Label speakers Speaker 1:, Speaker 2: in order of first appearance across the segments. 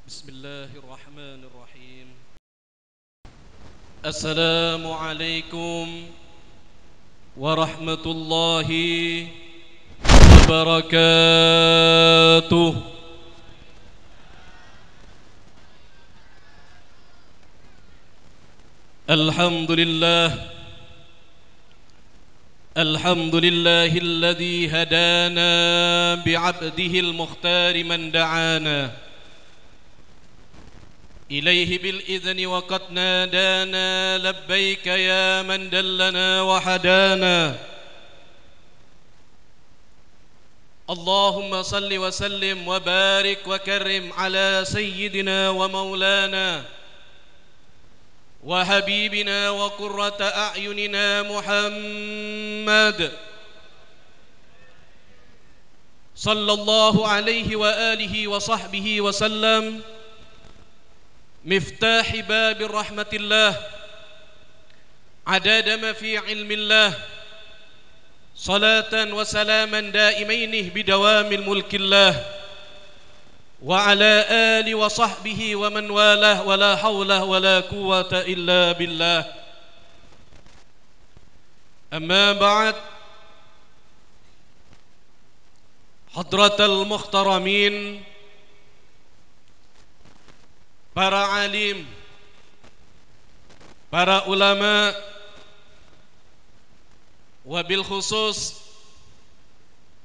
Speaker 1: بسم الله الرحمن الرحيم. السلام عليكم ورحمة الله وبركاته. الحمد لله الذي هدانا بعبده المختار من دعانا إليه بالإذن وقد نادانا لبيك يا من دلنا وحدانا. اللهم صل وسلم وبارك وكرم على سيدنا ومولانا وحبيبنا وقرة أعيننا محمد صلى الله عليه وآله وصحبه وسلم، مفتاح باب رحمة الله عدد ما في علم الله، صلاة وسلاما دائمين بدوام الملك الله وعلى آله وصحبه ومن والاه، ولا حول ولا قوة إلا بالله. أما بعد، حضرة المحترمين، para alim, para ulama, wabil khusus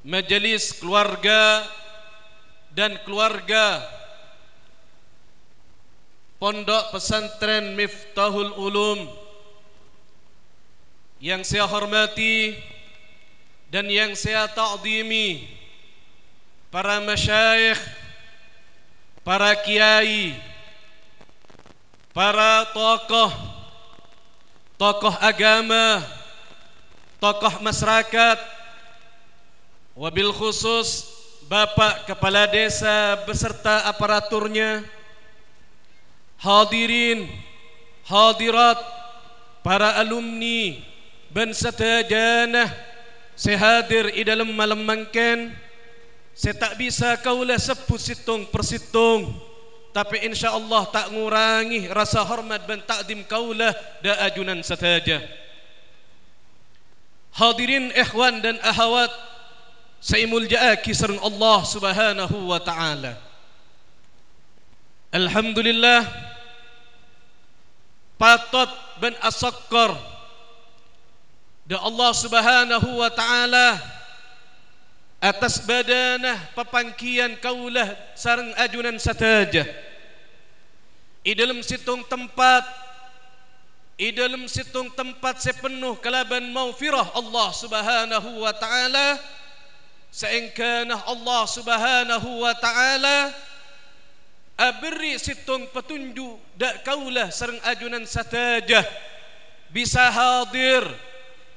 Speaker 1: majelis keluarga dan keluarga Pondok Pesantren Miftahul Ulum yang saya hormati dan yang saya ta'zimi, para masyayikh, para kiai, para tokoh agama, tokoh masyarakat, wabil khusus Bapak Kepala Desa beserta aparaturnya, hadirin, hadirat, para alumni dan setajana sehadir di dalam malam mangken. Saya tak bisa kaulah sebut situng persitung, tapi insyaallah tak ngurangi rasa hormat dan takdim kaulah da ajunan saja. Hadirin ikhwan dan akhwat, saya muljaaki sareng Allah Subhanahu wa taala. Alhamdulillah, patut ben asakkar da Allah Subhanahu wa taala atas badanah papangkian kaulah sareng ajunan saja. I dalam situng tempat sepenuh kalaban maufirah Allah Subhanahu wa taala, seengkanah Allah Subhanahu wa taala aberi situng petunjuk dak kaulah sareng ajunan saja bisa hadir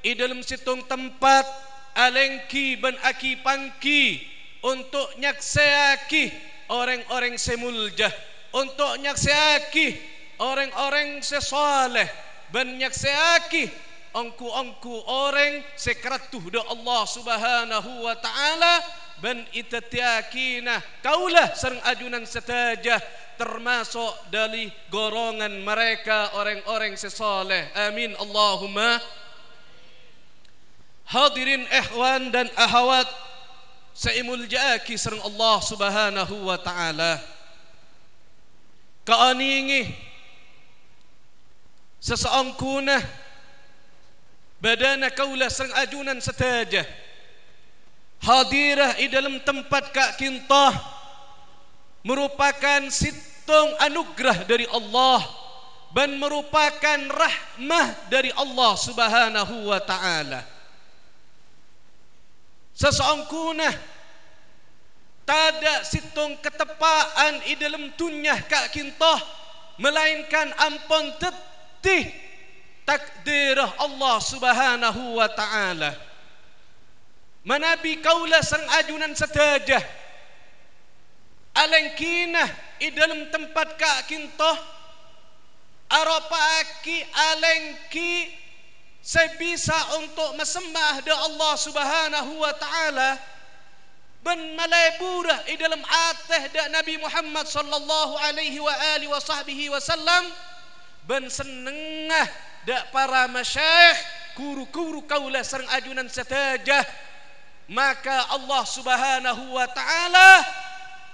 Speaker 1: i dalam situng tempat alengki ban aki pangki untuk nyaksiaki orang-orang semuljah, untuk nyaksiaki orang-orang sesaleh, ban nyaksiaki ongku-ongku orang sekratuh do Allah Subhanahu wa taala, ban itatiakina kaulah sareng ajunan saja termasuk dari golongan mereka orang-orang sesaleh. Amin Allahumma. Hadirin ikhwan dan akhwat, saya muljaaki sareng Allah Subhanahu wa taala. Kaaningi seseangkunah badana kaulah sareng ajunan saja hadirah di dalam tempat kak kintah merupakan situng anugerah dari Allah dan merupakan rahmah dari Allah Subhanahu wa taala. Seseangkunah tada situng ketepaan di dalam dunyah kak kintah melainkan ampun tetih takdirah Allah Subhanahu wa taala. Manabi kaulah sareng ajunan saja alengkinah di dalam tempat kak kintah arapaki alengki sebisa untuk mesembah da Allah Subhanahu wa taala ben malaburah di dalam ateh dak Nabi Muhammad sallallahu alaihi wa alihi wa sahbihi wasallam, ben senengah dak para masyayikh guru-guru kaulah sareng ajunan setajah. Maka Allah Subhanahu wa taala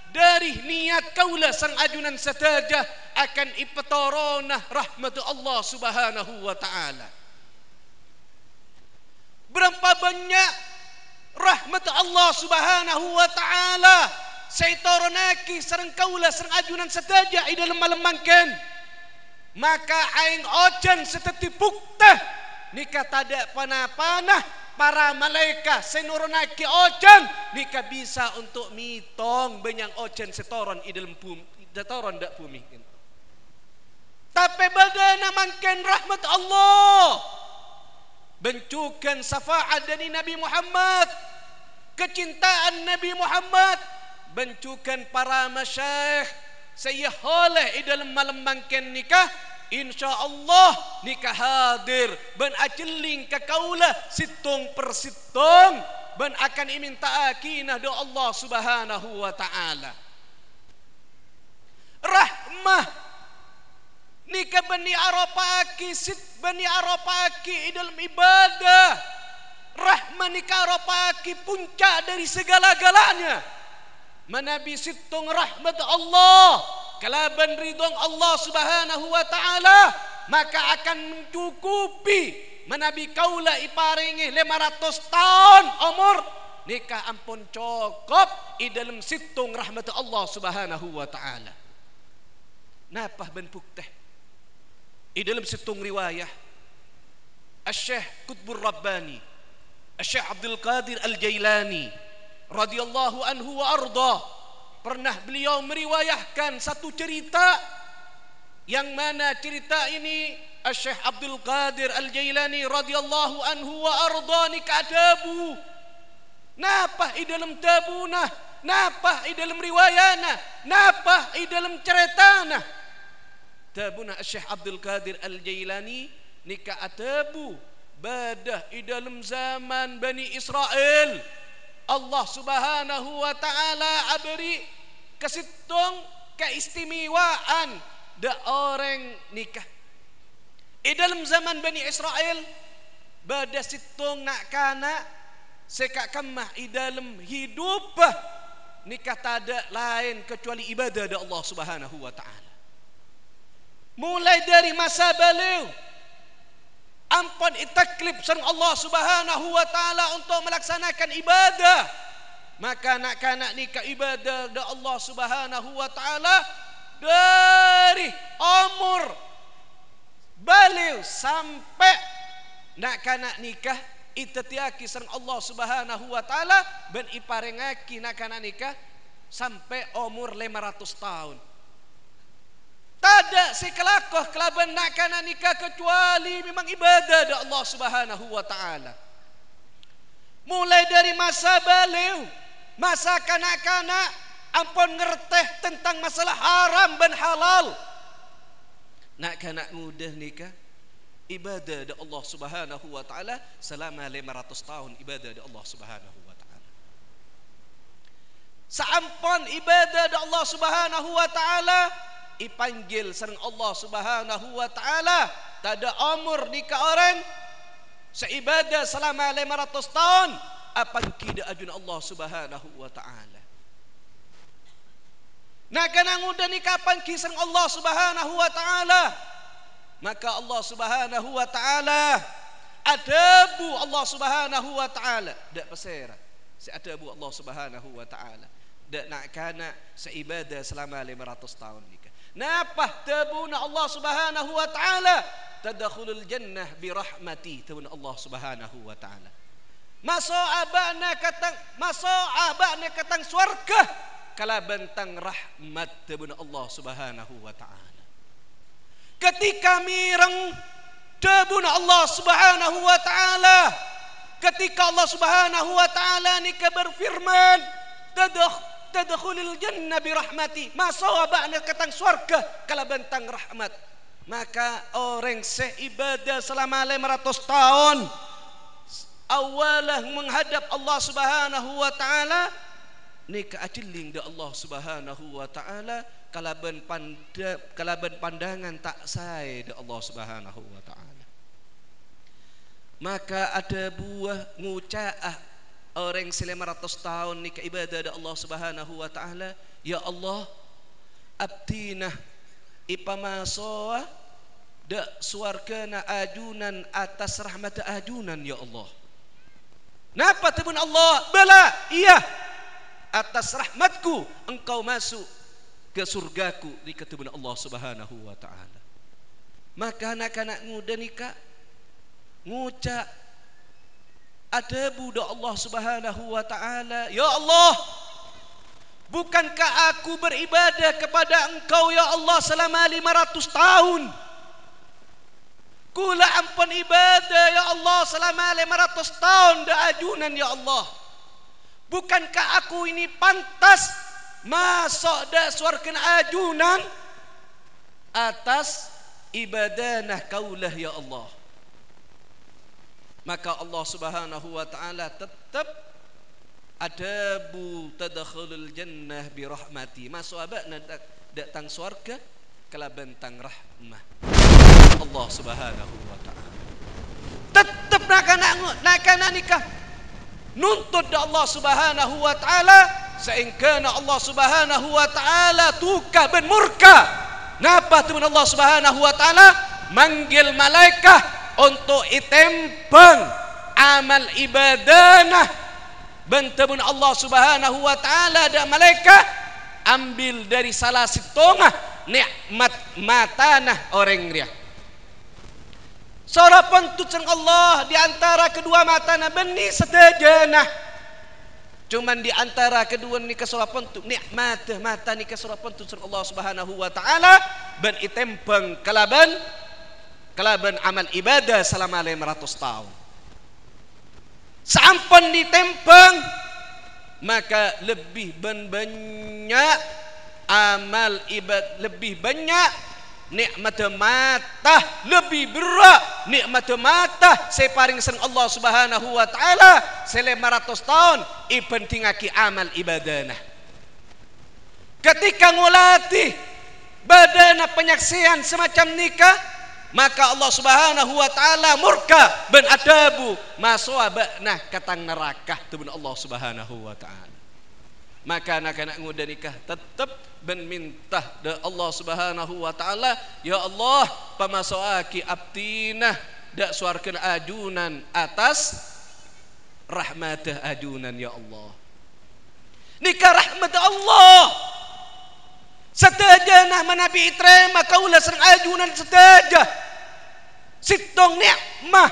Speaker 1: dari niat kaulah sareng ajunan setajah akan ipetoronah rahmat Allah Subhanahu wa taala. Berapa banyak rahmat Allah Subhanahu wa taala saya toronaki sareng kaulah sareng ajunan setajah di dalam malam mangken. Maka aing ojan seteti puktah nikah tada panah-panah para malaikat senurunaki ojan nikah bisa untuk mitong benyang ojan setoron di dalam bumi, datoron dak bumi. Tapi badana mangken rahmat Allah, bencukan syafaat dari Nabi Muhammad, kecintaan Nabi Muhammad, bencukan para masyayikh saya oleh di dalam malam mangken nikah. InsyaAllah nikah hadir ben aceling ke kaulah situng persitong ben akan iminta akinah do Allah Subhanahu wa taala. Rahmah nikah bani arafaki sit bani arafaki dalam ibadah. Rahmah nikah arafaki puncak dari segala-galanya. Manabi situng rahmat Allah kalaban ridwan Allah Subhanahu wa taala maka akan mencukupi manabi kaula iparingi 500 tahun umur nikah ampun cukup di dalam situng rahmat Allah Subhanahu wa taala. Napah ben pukteh di dalam situng riwayah Asy-Syaikh Qutbur Rabbani Asy-Syaikh Abdul Qadir Al-Jailani radhiyallahu anhu wa arda, pernah beliau meriwayahkan satu cerita yang mana cerita ini Asy-Syaikh Abdul Qadir Al-Jailani radhiyallahu anhu wa arda nikah tabu. Napah di dalam tabunah, napah di dalam riwayana, napah di dalam ceritana. Tabunah Asy-Syaikh Abdul Qadir Al-Jailani nikah tabu badah di dalam zaman Bani Israel. Allah Subhanahu wa taala aberi kesitung keistimewaan da orang nikah. Di dalam zaman Bani Israel bada situng nak kana sekak kamah di dalam hidup nikah tada lain kecuali ibadah da Allah Subhanahu wa taala. Mulai dari masa beliau ampun itaklif sareng Allah Subhanahu wa taala untuk melaksanakan ibadah. Maka nak-nak nikah ibadah da Allah Subhanahu wa taala dari umur baliw sampai nak-nak nikah itatiaki sareng Allah Subhanahu wa taala ben iparengaki nak-nak nikah sampai umur 500 tahun. Tada sekelakoh kelaban nak kana nikah kecuali memang ibadah da Allah Subhanahu wa taala. Mulai dari masa baliw, masa kanak-kanak ampun ngerteh tentang masalah haram dan halal. Nak kanak muda nikah ibadah da Allah Subhanahu wa taala selama 500 tahun ibadah da Allah Subhanahu wa taala. Saampun ibadah da Allah Subhanahu wa taala ipanggil sareng Allah Subhanahu wa taala tada umur nikah orang seibadah selama 500 tahun apangki da ajun Allah Subhanahu wa taala. Nak kana nguda nikah apangki sareng Allah Subhanahu wa taala maka Allah Subhanahu wa taala adabu Allah Subhanahu wa taala dak pasera si adabu Allah Subhanahu wa taala dak nak kana seibadah selama 500 tahun nikah. Napah tabuna Allah Subhanahu wa taala tadkhulul jannah bi rahmati tabuna Allah Subhanahu wa taala. Masuk abana katang surga kala bentang rahmat tabuna Allah Subhanahu wa taala. Ketika mireng tabuna Allah Subhanahu wa taala, ketika Allah Subhanahu wa taala nikah berfirman tadkhulul jannah bi rahmati masawabana katang surga kala bentang rahmat. Maka orang seibadah selama 500 tahun awalah menghadap Allah Subhanahu wa taala ni kaajiling da Allah Subhanahu wa taala kalaban pandangan tak sai da Allah Subhanahu wa taala. Maka ada buah ngucaah orang 500 tahun ni ibadah da Allah Subhanahu wa taala, ya Allah abdina ipamasoa da suarkana ajunan atas rahmat ajunan ya Allah. Napa tebun Allah? Bala, iya. Atas rahmatku engkau masuk ke surgaku di ketubun Allah Subhanahu wa taala. Maka anak-anak muda nikah ngucap ada budak Allah Subhanahu wa taala, ya Allah, bukankah aku beribadah kepada engkau ya Allah selama 500 tahun? Kula ampun ibadah ya Allah selama 500 tahun da ajunan ya Allah. Bukankah aku ini pantas masuk da suarkan ajunan atas ibadanah kaulah ya Allah. Maka Allah Subhanahu wa taala tetap adabu tadkhulul jannah bi rahmati, masuk abakna datang surga kalaban tang rahmah Allah Subhanahu wa taala. Tetap nak nikah nuntut da Allah Subhanahu wa taala sehingga Allah Subhanahu wa taala tuka ben murka. Napa tu Allah Subhanahu wa taala manggil malaikat untuk itempeng amal ibadana bentabun Allah Subhanahu wa taala da malaikat ambil dari salah sitongah nikmat matanah orang dia. Sarapan tutsang Allah di antara kedua matana benih sedejana. Cuman di antara kedua ni kesarapan tu nikmat mata ni kesarapan tutsang Allah Subhanahu wa taala ben itempeng kalaban amal ibadah selama 500 tahun. Sampun ditempeng maka lebih banyak amal ibadah, lebih banyak nikmat mata, lebih berat nikmat mata separing sang Allah Subhanahu wa taala 500 tahun ipentingaki amal ibadana. Ketika ngulati badana penyaksian semacam nikah, maka Allah Subhanahu wa taala murka ben adabu masuk abakna katang neraka tubun Allah Subhanahu wa taala. Maka anak-anak muda nikah tetap ben minta da Allah Subhanahu wa taala, ya Allah pamasoaki abtinah da suarkan ajunan atas rahmatah ajunan ya Allah. Nikah rahmat Allah setajana manabi itrema kaula serang ajunan setajah sitong nikmah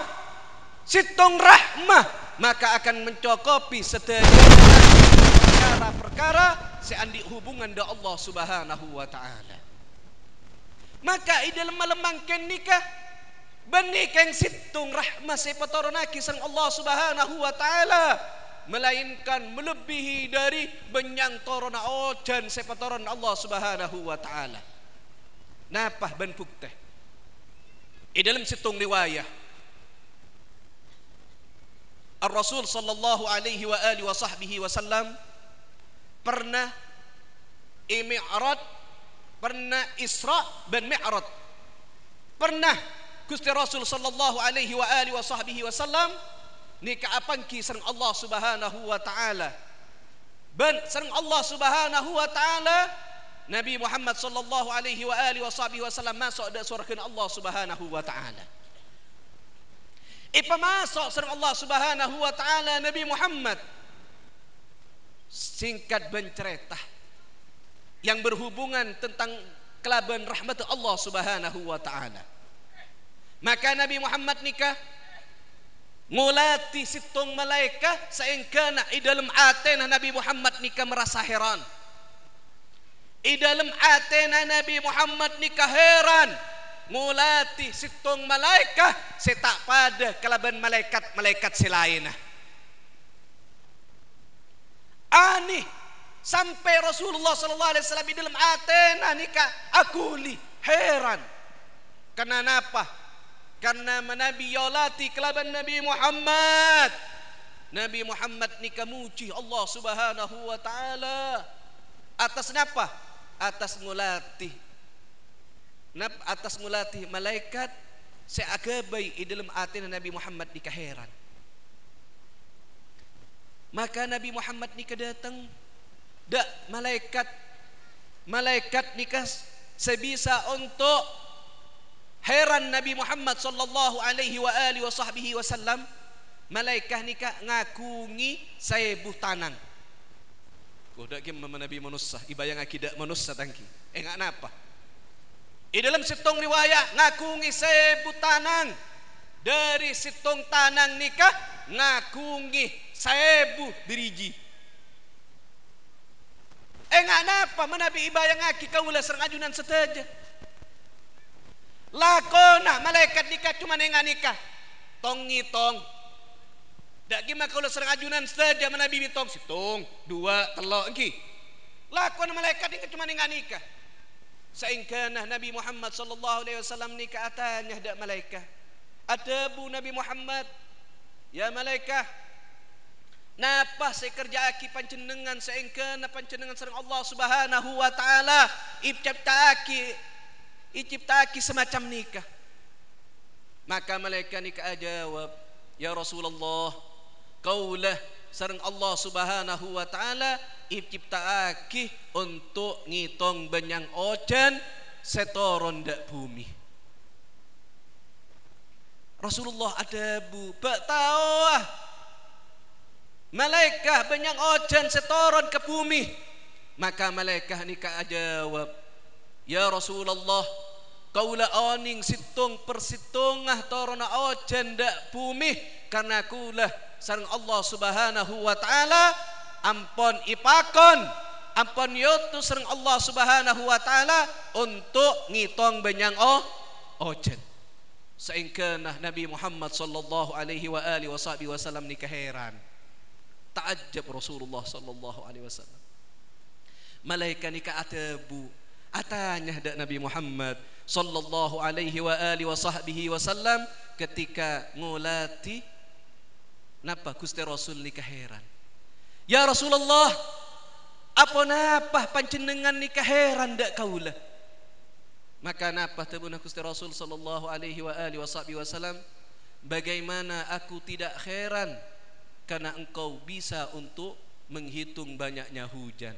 Speaker 1: sitong rahmah maka akan mencukupi setajana perkara seandi hubungan da Allah Subhanahu wa taala. Maka i dalam malemangken nikah benikeng situng rahmah sepatornaki sang Allah Subhanahu wa taala melainkan melebihi dari benyang torona ojan sepatoron Allah Subhanahu wa taala. Napah ben pukteh i dalam situng riwayah Ar-Rasul sallallahu alaihi wa alihi wa sahbihi wasallam pernah mi'raj, pernah Isra dan Mi'raj. Pernah Gusti Rasul sallallahu alaihi wa alihi wa sahbihi wasallam nikah apangki sareng Allah Subhanahu wa taala. Ben sareng Allah Subhanahu wa taala Nabi Muhammad sallallahu alaihi wa alihi wa sahbihi wasallam masuk da surga Allah Subhanahu wa taala. Masuk sareng Allah Subhanahu wa taala Nabi Muhammad singkat bencerita yang berhubungan tentang kelaban rahmat Allah Subhanahu wa taala. Maka Nabi Muhammad nikah ngulati situng malaikat sehingga i dalam atena Nabi Muhammad nikah merasa heran. I dalam atena Nabi Muhammad nikah heran ngulati situng malaikat setak pada kelaban malaikat selainah. Aneh sampai Rasulullah sallallahu alaihi wasallam di dalam atena nikah akuli heran. Karena apa? Karena menabi yolati kelaban Nabi Muhammad Nabi Muhammad nikah muji Allah Subhanahu wa taala atas napa? Atas ngulatih. Atas ngulatih malaikat seagabai di dalam atina Nabi Muhammad nikah heran. Maka Nabi Muhammad nikah datang dak malaikat nikah sebisa untuk heran Nabi Muhammad sallallahu alaihi wa alihi wasallam. Malaikat nikah ngakungi sebuah tanang. Kau dak kim Nabi manusia ibayang akidak manusia tangki. Enggak napa. Di dalam situng riwayat ngakungi sebuah tanang. Dari situng tanang nikah ngakungi sebuah diriji. Enggak napa menabi ibayang aki kaulah serang ajunan seteja. Lakona malaikat nikah cuma enggak nikah. Tong ngitong. Dak gimana kalau serang ajunan saja menabi mitong situng 2 telok engki. Lakon malaikat nikah cuma nikah. Saingkana Nabi Muhammad sallallahu alaihi wasallam nikah atanya dak malaikat. Adabu Nabi Muhammad. Ya malaikat. Napa saya kerja aki panjenengan saingkana panjenengan sareng Allah Subhanahu wa taala iciptaki semacam nikah. Maka malaikat nikah jawab, ya Rasulullah, kaulah sareng Allah Subhanahu wa taala iciptaaki untuk ngitong benyang ojan setoron dak bumi. Rasulullah adabu betawah malaikat benyang ojan setoron ke bumi. Maka malaikat nikah jawab, ya Rasulullah, kaulah oning situng persitungah torona ojan dak bumi karena kulah sareng Allah Subhanahu wa taala ampon ipakon ampon yotu sareng Allah Subhanahu wa taala untuk ngitong benyang ojan. Saingkana Nabi Muhammad sallallahu alaihi wa alihi wasallam nikah heran. Ta'ajjab Rasulullah sallallahu alaihi wasallam. Malaikat nikah atabu atanya dak Nabi Muhammad sallallahu alaihi wa alihi wasallam ketika ngulati napa Gusti Rasul nikah heran. Ya Rasulullah, apa napa panjenengan nikah heran dak kaulah? Maka napa tabuna Gusti Rasul sallallahu alaihi wa alihi wasallam, bagaimana aku tidak heran karena engkau bisa untuk menghitung banyaknya hujan.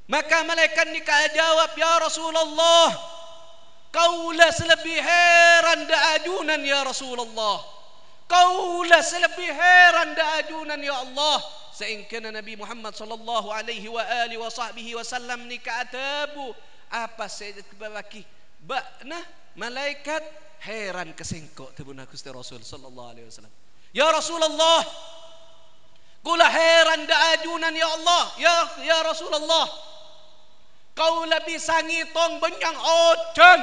Speaker 1: Maka malaikat nikah jawab, ya Rasulullah, kaulah selebih heran da ajunan ya Rasulullah. Kaulah selebih heran da ajunan ya Allah. Sehingga Nabi Muhammad sallallahu alaihi wa alihi wasallam nikah atabu apa saja kebawaki. Bakna malaikat heran kesengkok tabuna Gusti Rasul sallallahu alaihi wasallam. Ya Rasulullah, kula heran da ajunan ya Allah. Ya Rasulullah, kaulah bisa ngitong benyang ojan.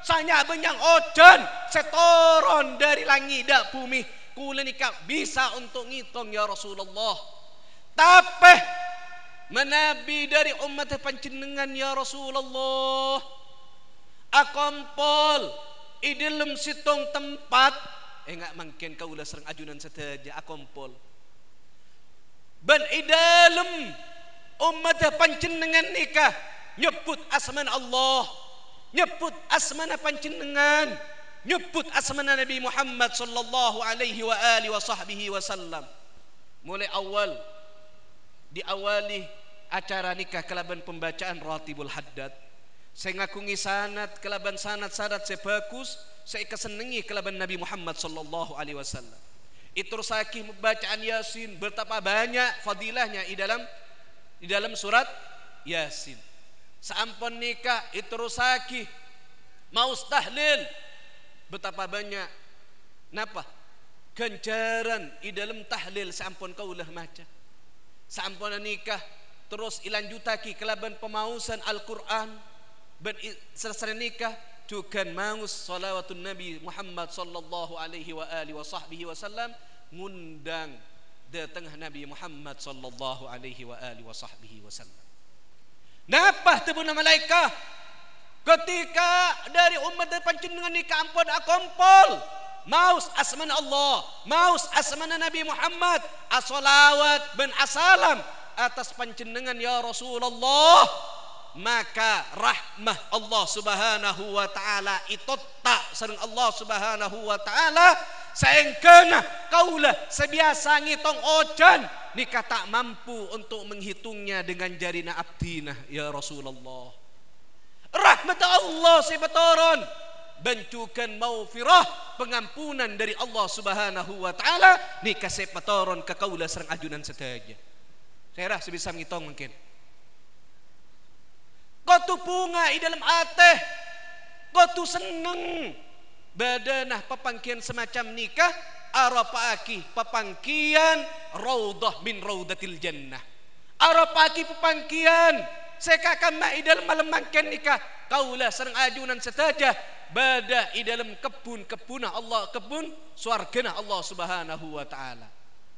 Speaker 1: Sanya benyang ojan setoron dari langit dak bumi. Kula nikah bisa untuk ngitong ya Rasulullah. Tapi menabi dari umat panjenengan ya Rasulullah, akompol i dalam situng tempat enggak mungkin kaulah serang ajunan saja akompol. Ben i dalam umat panjenengan nikah nyebut asman Allah, nyebut asman panjenengan, nyebut asman Nabi Muhammad sallallahu alaihi wa alihi wasallam. Mulai awal diawali acara nikah kelaban pembacaan Ratibul Haddad. Saya ngakungi sanad kelaban sanad saya bagus, saya kesenangi kelaban Nabi Muhammad sallallahu alaihi wasallam. Itu sakih bacaan Yasin betapa banyak fadilahnya di dalam surat Yasin. Saampun nikah itu sakih mau tahlil betapa banyak napa ganjaran di dalam tahlil saampun kaulah maca. Saampun nikah terus ilanjutaki kelaban pemausan Al-Quran ben selesai nikah juga maus salawatun Nabi Muhammad sallallahu alaihi wa alihi wasallam ngundang datang Nabi Muhammad sallallahu alaihi wa alihi wasallam. Napa tebuna malaikat ketika dari umat panjenengan nikah ampun akompol maus asmana Allah, maus asmana Nabi Muhammad, as-salawat ben asalam atas panjenengan ya Rasulullah, maka rahmah Allah Subhanahu wa taala itu tak sareng Allah Subhanahu wa taala saengkeuna kaulah sebiasa ngitong ojan nikah tak mampu untuk menghitungnya dengan jarina abdina ya Rasulullah. Rahmat Allah sebetoron bencukan maufirah pengampunan dari Allah Subhanahu wa taala nikah sebetoron ke kaulah sareng ajunan setaja. Saya rasa sebisa ngitong mungkin. Kau tu bunga di dalam hati, kau tu seneng. Badanah papangkian semacam nikah, arapaki papangkian raudah min raudatil jannah. Arapaki papangkian sekakama di dalam malam mangkian nikah, kaulah sareng ajunan setaja. Bada di dalam kebun-kebunah Allah, kebun swargana Allah Subhanahu wa taala.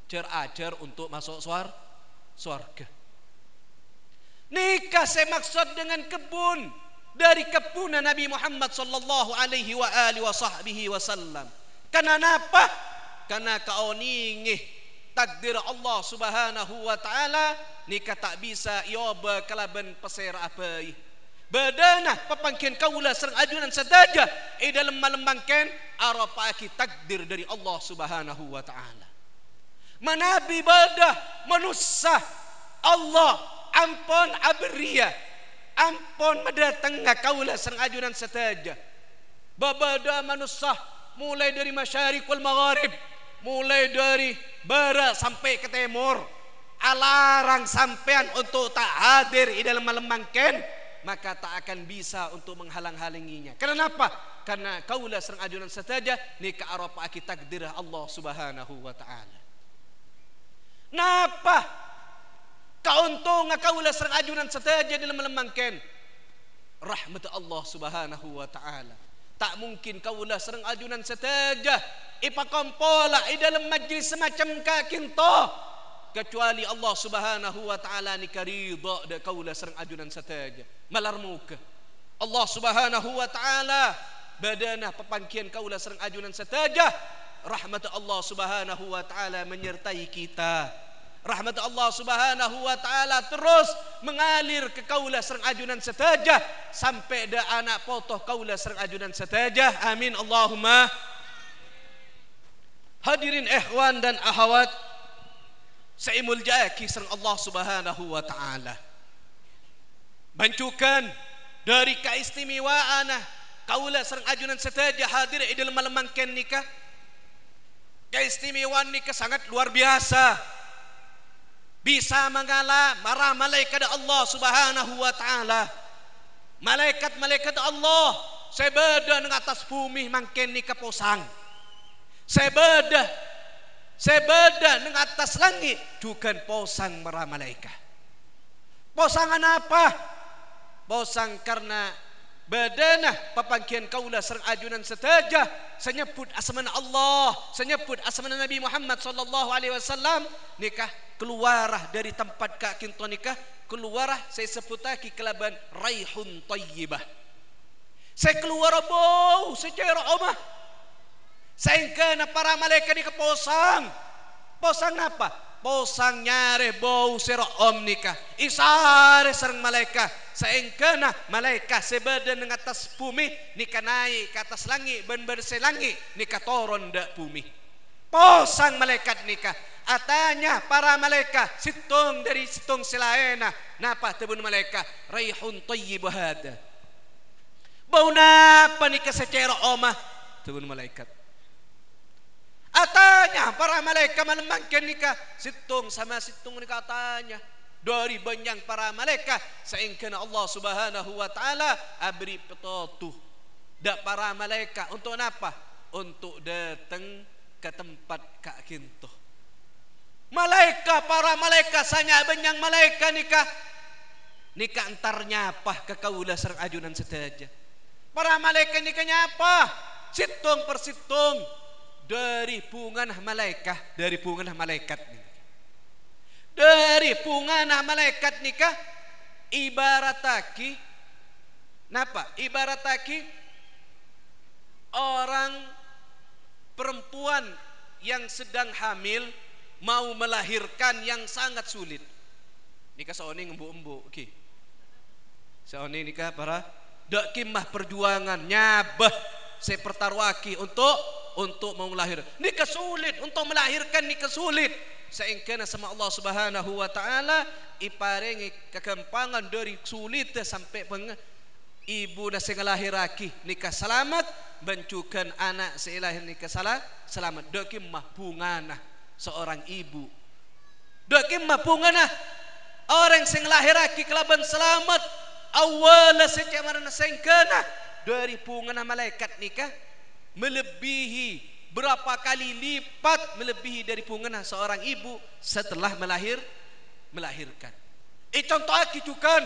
Speaker 1: Cer-acer untuk masuk swarga. Nikah saya maksud dengan kebun dari kebunan Nabi Muhammad sallallahu alaihi wa alihi wa sahbihi wasallam. Karena apa? Karena kau ningih takdir Allah Subhanahu wa taala nikah tak bisa yoba kalaban peser abai. Badana papangkian kaulah sareng ajunan sadaja dalam malam mangken arapaki takdir dari Allah Subhanahu wa taala. Manabi badah manusia Allah ampun abriya, ampun mendatang kaulah sareng ajunan setaja. Babada manusia mulai dari masyariqul magharib, mulai dari barat sampai ke timur, alarang sampean untuk tak hadir di dalam malam mangken, maka tak akan bisa untuk menghalang-halanginya. Kenapa? Karena kaulah sareng ajunan setaja nikah arapaki takdir Allah Subhanahu wa taala. Napa? Kauntung kaulah sareng ajunan setaja dalam lemangken rahmat Allah Subhanahu wa taala. Tak mungkin kaulah sareng ajunan setaja ipakompola di dalam majlis semacam kakinto kecuali Allah Subhanahu wa taala ni karidha da kaulah sareng ajunan setaja. Malar muka Allah Subhanahu wa taala badana papangkian kaulah sareng ajunan setaja, rahmat Allah Subhanahu wa taala menyertai kita. Rahmat Allah Subhanahu wa taala terus mengalir ke kaulah sareng ajunan setaja sampai da anak potoh kaulah sareng ajunan setaja. Amin Allahumma. Hadirin ikhwan dan akhwat saimul jaki sareng Allah Subhanahu wa taala. Bancukan dari keistimewaan kaulah sareng ajunan setaja hadir di dalam malam mangken nikah. Keistimewaan nikah sangat luar biasa. Bisa mengalah para malaikat Allah Subhanahu wa taala. Malaikat-malaikat Allah sebeda nang atas bumi mangken nikah posang. Sebeda nang atas langit juga posang para malaikat. Posangan apa? Posang karena badana papangkian kaulah sareng ajunan setaja senyebut asmana Allah, senyebut asmana Nabi Muhammad sallallahu alaihi wasallam nikah keluarah dari tempat kakinto nikah keluarah saya sebutaki kelaban raihun tayyibah. Saya keluar bau secara omah. Sehingga para malaikat nikah posang. Posang apa? Posang nyare bau sero om nikah. Isare sareng malaikat. Sehingga malaikat sebeda nang atas bumi nikah naik ke atas langit ben bersih langit nikah turun dak bumi. Posang malaikat nikah. Atanya para malaikat situng dari situng selaena napa tebun malaikat raihun tayyib hada. Bau napa nikah secara omah tebun malaikat. Atanya para malaikat malemangkan nikah situng sama situng nikah atanya dari banyak para malaikat sehingga Allah Subhanahu wa taala abri petutuh dak para malaikat untuk napa? Untuk datang ke tempat kak kinto. Malaikat para malaikat sanya banyak malaikat nikah antarnya apa ke kaulah sareng ajunan setaja. Para malaikat nikahnya apa? Situng persitung dari punganah malaikat, dari punganah malaikat dari punganah malaikat nikah ibarataki napa? Ibarataki orang perempuan yang sedang hamil mau melahirkan yang sangat sulit. Nikah seoni embu-embu, oke. Seoni nikah para dak kimah perjuangan nyabah saya pertaruhaki untuk mau melahirkan. Nikah sulit untuk melahirkan, nikah sulit. Seingkana sama Allah Subhanahu wa taala iparengi kegampangan dari sulit sampai ibu dah sengalahiraki nikah selamat, bencukan anak selahir nikah selamat. Dak kimah punganah seorang ibu. Dak kimah punganah orang sing lahiraki kelaban selamat awala secamarana sengkana dari punganah malaikat nikah melebihi berapa kali lipat melebihi dari punganah seorang ibu setelah melahirkan. Contoh aki cukan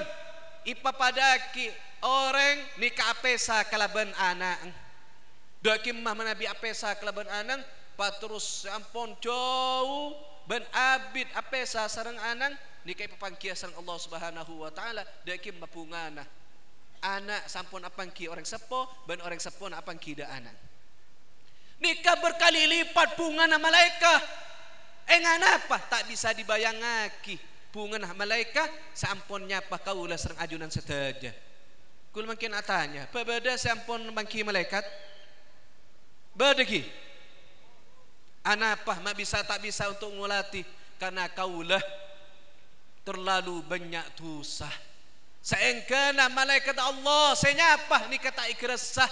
Speaker 1: ipa padaki orang nikah apesa kelaban anak. Daki mah menabi apesa kelaban anak paterus ampon jauh ben abid apesa sareng anang nikah papangkia sareng Allah Subhanahu wa taala daki mapungana anak sampun apangki orang sepo ben orang sepo na apangki da anak nikah berkali lipat pungana malaikat apa tak bisa dibayangaki pungana malaikat sampun nyapa kaula sareng ajunan sedaja kul makin atanya pabada sampun mangki malaikat badagi anapa mak bisa tak bisa untuk ngulati karena kaulah terlalu banyak dosa. Seengkana malaikat Allah senyapa ni kata ikrasah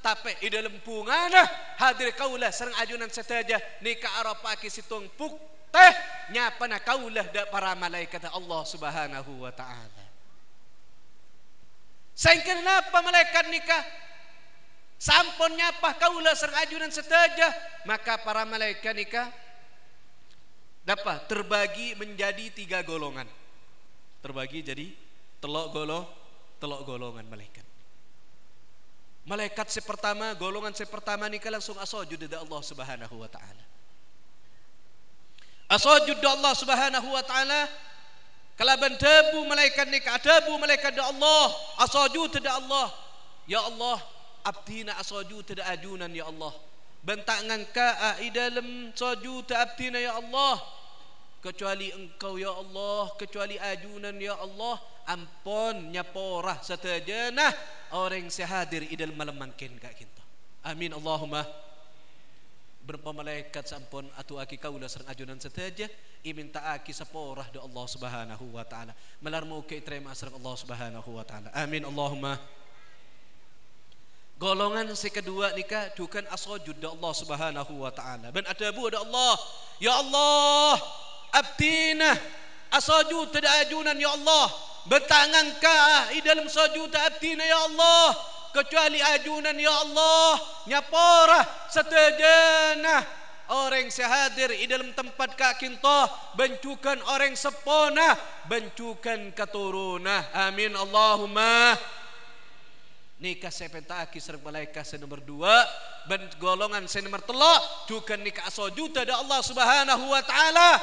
Speaker 1: tapi di dalam pungana hadir kaulah sareng ajunan setaja ni ka arapaki situng teh nyapa na kaulah da para malaikat Allah Subhanahu wa taala. Seengkana apa malaikat nikah sampun nyapa kaulah sareng ajunan setaja maka para malaikat nikah dapat terbagi menjadi 3 golongan. Terbagi jadi telok golongan malaikat. Malaikat sepertama golongan sepertama nikah langsung asujud da Allah Subhanahu wa taala. Asujud da Allah Subhanahu wa taala kalaban debu malaikat nikah debu malaikat da Allah asujud da Allah. Ya Allah abdina asujud da ajunan ya Allah. Bentangan ka di dalam sujud abdina ya Allah. Kecuali engkau ya Allah, kecuali ajunan ya Allah, ampun nyaporah satajana orang sehadir idal malam mangkin kak kita. Amin Allahumma. Berapa malaikat sampun atu aki kaulah sareng ajunan sataja iminta aki saporah do Allah Subhanahu wa taala. Melarmu ke terima sareng Allah Subhanahu wa taala. Amin Allahumma. Golongan kedua nikah dukan asujud do Allah Subhanahu wa taala. Ben adabu do Allah. Ya Allah abdina asujud tada ajunan ya Allah bertangan ka di dalam sujud abdina ya Allah kecuali ajunan ya Allah nyapora setajana orang sehadir di dalam tempat ka kinta bencukan orang sepona bencukan keturuna amin Allahumma. Nikah sepenta aki sareng malaikat nomor 2 ben golongan nomor 3 dukan nikah asujud tada Allah Subhanahu wa taala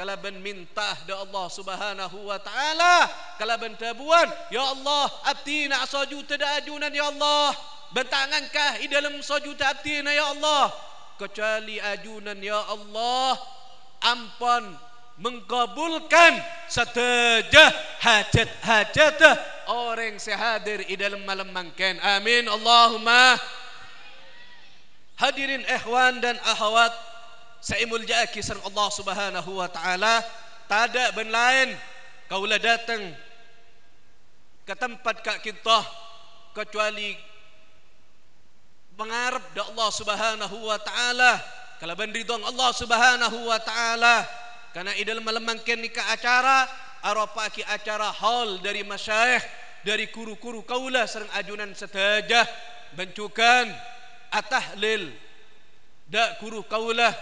Speaker 1: kalaban mintah da Allah Subhanahu wa taala kalaban tabuan ya Allah abdina asujud da ajunan ya Allah bentangankah di dalam sujud abdina ya Allah kecuali ajunan ya Allah ampun mengkabulkan satajah hajat-hajat orang sehadir di dalam malam mangken amin Allahumma. Hadirin ikhwan dan akhwat saimul jaki sareng Allah Subhanahu wa taala tada ben lain kaulah datang ke tempat kak kita kecuali mengarep da Allah Subhanahu wa taala kalau ben ridho Allah Subhanahu wa taala karena idal malam mangken nikah acara arapaki acara hall dari masyayikh dari kuru-kuru kaulah sareng ajunan setajah bencukan atahlil da kuru kaulah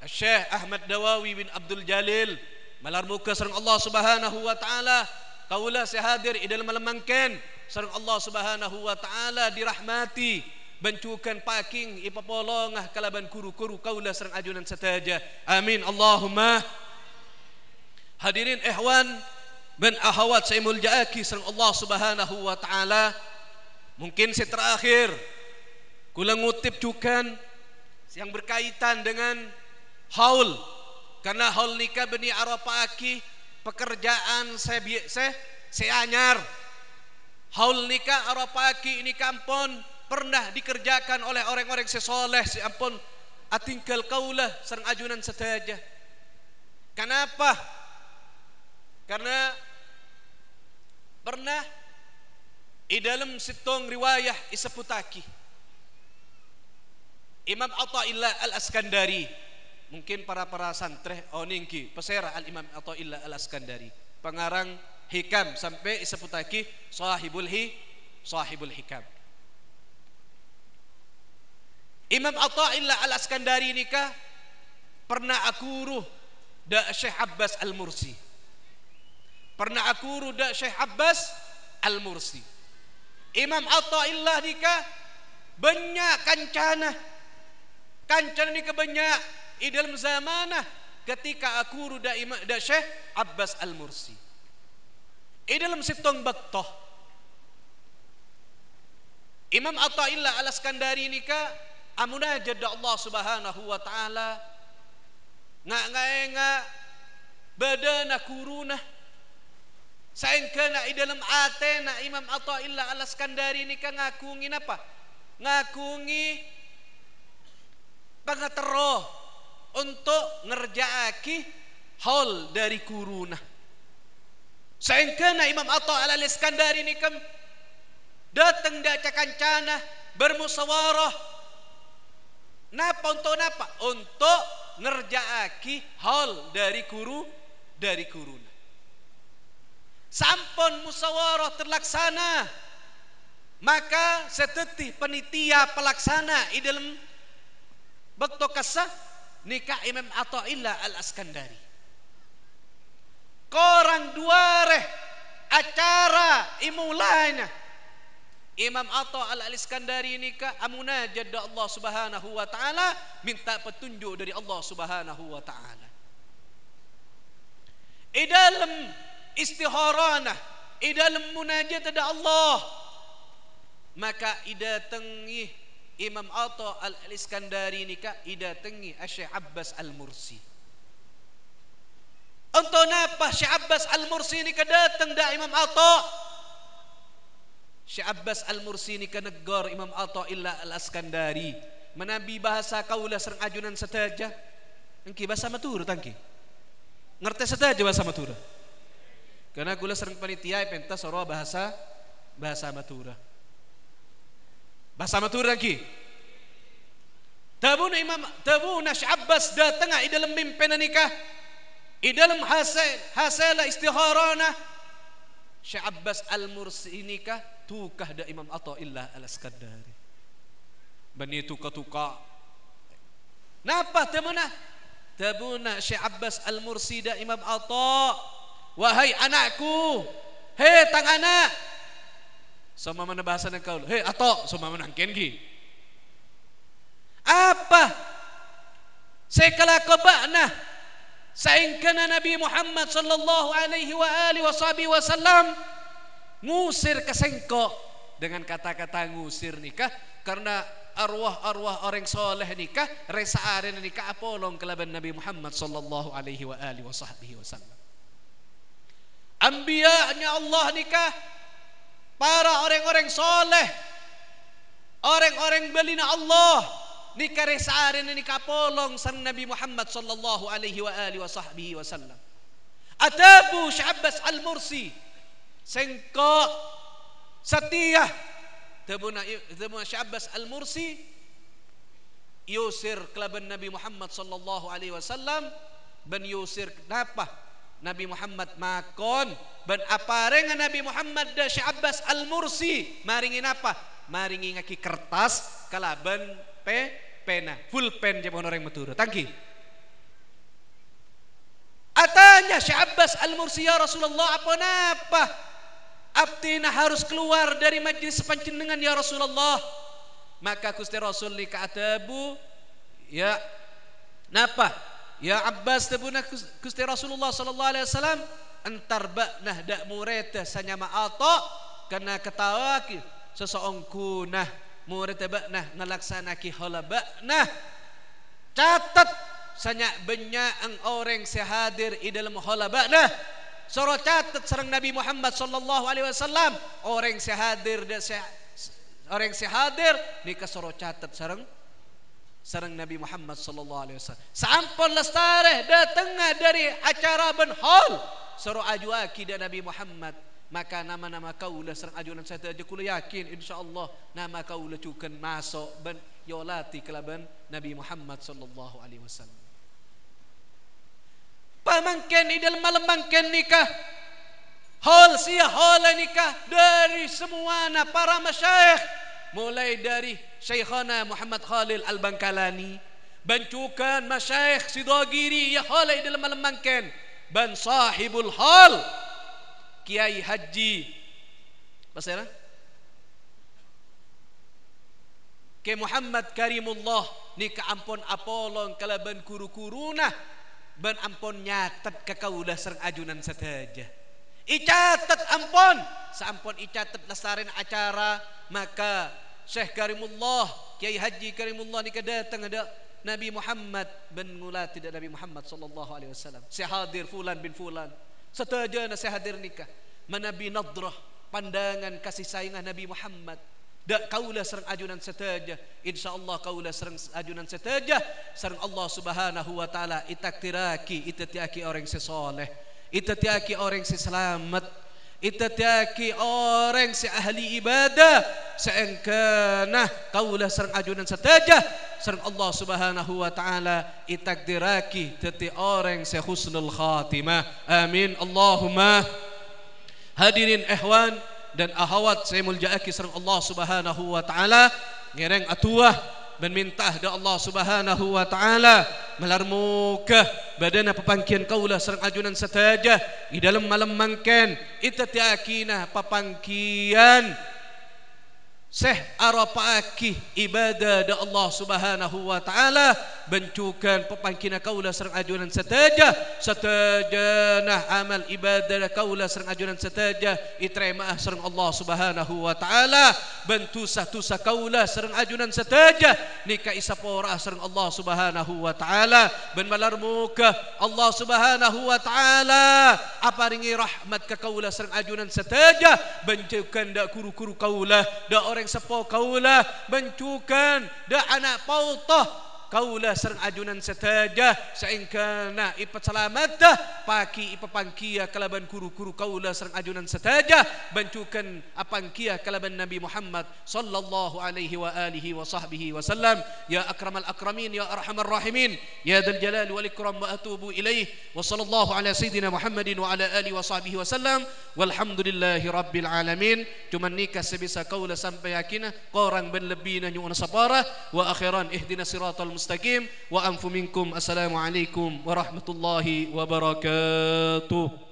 Speaker 1: Syekh Ahmad Dawawi bin Abdul Jalil malarmuka sareng Allah Subhanahu wa taala kaulah sehadir di dalam malam mangken sareng Allah Subhanahu wa taala dirahmati bencukan paking ipapolongah kalaban kuru-kuru kaulah sareng ajunan sataja amin Allahumma. Hadirin ikhwan dan akhwat saimul jaaki sareng Allah Subhanahu wa taala mungkin terakhir kula ngutip cukan yang berkaitan dengan haul. Karena haul nikah beni arapaki pekerjaan saya anyar. Haul nikah arapaki ini kampun pernah dikerjakan oleh orang-orang sesoleh si ampun atingkal kaulah sareng ajunan setaja. Kenapa? Karena pernah di dalam sitong riwayah iseputaki Imam Athaillah Al-Askandari, mungkin para santre ningki pesera Al-Imam Athaillah Al-Askandari, pengarang hikam sampai iseputaki sahibul hikam. Imam Athaillah Al-Askandari nikah pernah akuruh da Syekh Abbas Al-Mursi. Pernah akuruh da Syekh Abbas Al-Mursi. Imam Athaillah nikah banyak kancana nikah banyak di dalam zamanah ketika akuruh da Syekh Abbas Al-Mursi. Di dalam sitong baktoh Imam Athaillah Al-Askandari nikah amunajad Allah Subhanahu wa taala nga badana kuruna saengkeuna di dalam atena Imam Athaillah Al-Askandari nikah ngakungin apa? Ngakungi pangatero untuk ngerjaaki haul dari kuruna. Saengkeuna Imam Athaillah Al-Askandari nikah datang daca kancana bermusyawarah. Napa untuk napa? Untuk ngerjaaki haul dari kuruna. Sampun musyawarah terlaksana, maka setetih panitia pelaksana di dalam bakto kasah nikah Imam Athaillah Al-Askandari. Korang duareh acara imulanya Imam Athaillah Al-Askandari nikah amunajad Allah Subhanahu wa taala, minta petunjuk dari Allah Subhanahu wa taala. Di dalam istiharana, di dalam munajat ada Allah, maka idatengi Imam Athaillah Al-Askandari nikah idatengi Syekh Abbas Al-Mursi. Untuk napa Syekh Abbas Al-Mursi nikah datang da Imam Athaillah? Syekh Abbas Al-Mursi nikah negar Imam Athaillah Al-Askandari menabi bahasa kaulah serang ajunan setaja. Engki bahasa Madura tangki. Ngerti setaja bahasa Madura. Karena gula serang panitia pentas soro bahasa Madura. Bahasa Madura tangki. Tabuna Syekh Abbas datang di dalam mimpinan nikah. Di dalam hasil istiharana Syekh Abbas Al-Mursi nikah tukah da Imam Athaillah Al-Askandari. Bani tuka. Napa tabuna Syekh Abbas Al-Mursi da Imam Atha. Wahai anakku, hei tang anak. Sama mana bahasa nak kau? Hei Atha, sama mana angkengi? Apa? Sekala kebakna saingkana Nabi Muhammad sallallahu alaihi wa alihi wasallam ngusir kesengko dengan kata-kata ngusir nikah karena arwah-arwah orang soleh nikah resaren nikah apolong kelaban Nabi Muhammad sallallahu alaihi wa alihi wasallam. Anbiya-nya Allah nikah para orang-orang soleh, orang-orang belina Allah nikah resaren nikah apolong sang Nabi Muhammad sallallahu alaihi wa alihi wasallam. Atabu Syekh Abbas Al-Mursi sengko setia tabuna Syekh Abbas Al-Mursi yusir kelaban Nabi Muhammad sallallahu alaihi wasallam ban yusir kenapa Nabi Muhammad makon ban aparengan Nabi Muhammad da Syekh Abbas Al-Mursi maringi apa? Maringi ngaki kertas kalaban pena full pen jaman orang Madura tangki. Atanya Syekh Abbas Al-Mursi, ya Rasulullah apa napa abtina harus keluar dari majlis panjenengan ya Rasulullah? Maka Gusti Rasul dikatabu ya napa ya Abbas tabuna Gusti Rasulullah sallallahu alaihi wasallam antar baknah dak mureta sanyama Atha kana ketawaki seseorang kunah murid baknah ngelaksanaki halabaknah catat sanyak banyak ang orang sehadir i dalam halabak dah. Soro catat sareng Nabi Muhammad sallallahu alaihi wasallam orang sehadir orang sehadir nika soro catat sareng Nabi Muhammad sallallahu alaihi wasallam. Sampun lestare datangna dari acara ben hall soro aju aki da Nabi Muhammad. Maka nama-nama kaulah sareng ajunan saya aja kula yakin insyaallah nama kaulah cukan masuk ben yolati kelaban Nabi Muhammad sallallahu alaihi wasallam. Pamangken di dalam malam mangken nikah hol sia hol nikah dari semua para masyayikh mulai dari Syekhana Muhammad Khalil Al-Bangkalani bancukan masyayikh Sidogiri ya hol di dalam malam mangken ban sahibul hal Kiai Haji Basera Ke Muhammad Karimullah nikah ampun apolong kalaban kuru-kuruna ban ampun nyatet ke kaulah sareng ajunan sataja. Icatet ampun, saampun icatet lesarin acara maka Syekh Karimullah, Kiai Haji Karimullah nikah datang ada Nabi Muhammad ben ngulati da Nabi Muhammad sallallahu alaihi wasallam. Sehadir fulan bin fulan. Sataja na sehadir nikah. Manabi nadrah pandangan kasih sayang Nabi Muhammad. Da kaulah sareng ajunan sataja insyaallah kaulah sareng ajunan sataja sareng Allah Subhanahu wa taala itaktiraki itatiaki orang sesoleh itatiaki orang seselamat itatiaki orang se ahli ibadah seengkana kaulah sareng ajunan sataja sareng Allah Subhanahu wa taala itakdiraki tati orang se husnul khatimah amin Allahumma. Hadirin ikhwan dan ahawat saya muljaaki sareng Allah Subhanahu wa taala ngereng atuah ben mintah da Allah Subhanahu wa taala melarmuka badana pepangkian kaulah sareng ajunan sataja di dalam malam mangken itatiakina papangkian Syekh arapaki ibadah da Allah Subhanahu wa taala bencukan pepangkina kaulah sareng ajunan sataja nah amal ibadah da kaulah sareng ajunan sataja iterima sareng Allah Subhanahu wa taala bentusah-tusah kaulah sareng ajunan sataja nika isapora sareng Allah Subhanahu wa taala ben malarmuka Allah Subhanahu wa taala aparingi rahmat ka kaulah sareng ajunan sataja bencukan da kuru-kuru kaulah da orang sepo kaulah bencukan da anak pautah kaulah sareng ajunan sataja saingkana ipat salamatah paki ipapangkia kalaban kuru-kuru kaulah sareng ajunan sataja bencukan apangkia kalaban Nabi Muhammad sallallahu alaihi wa alihi wa sahbihi wasallam ya akramal akramin ya arhamar rahimin ya dzal jalali wal ikram wa atubu ilaih wa sallallahu ala sayidina Muhammadin wa ala alihi wa sahbihi wasallam walhamdulillahi rabbil alamin. Cuman nikah sebisa kaulah sampai yakinah korang ben lebihna nyuuna sapara wa akhiran ihdinas siratal mustaqim wa anfu minkum assalamu alaikum warahmatullahi wabarakatuh.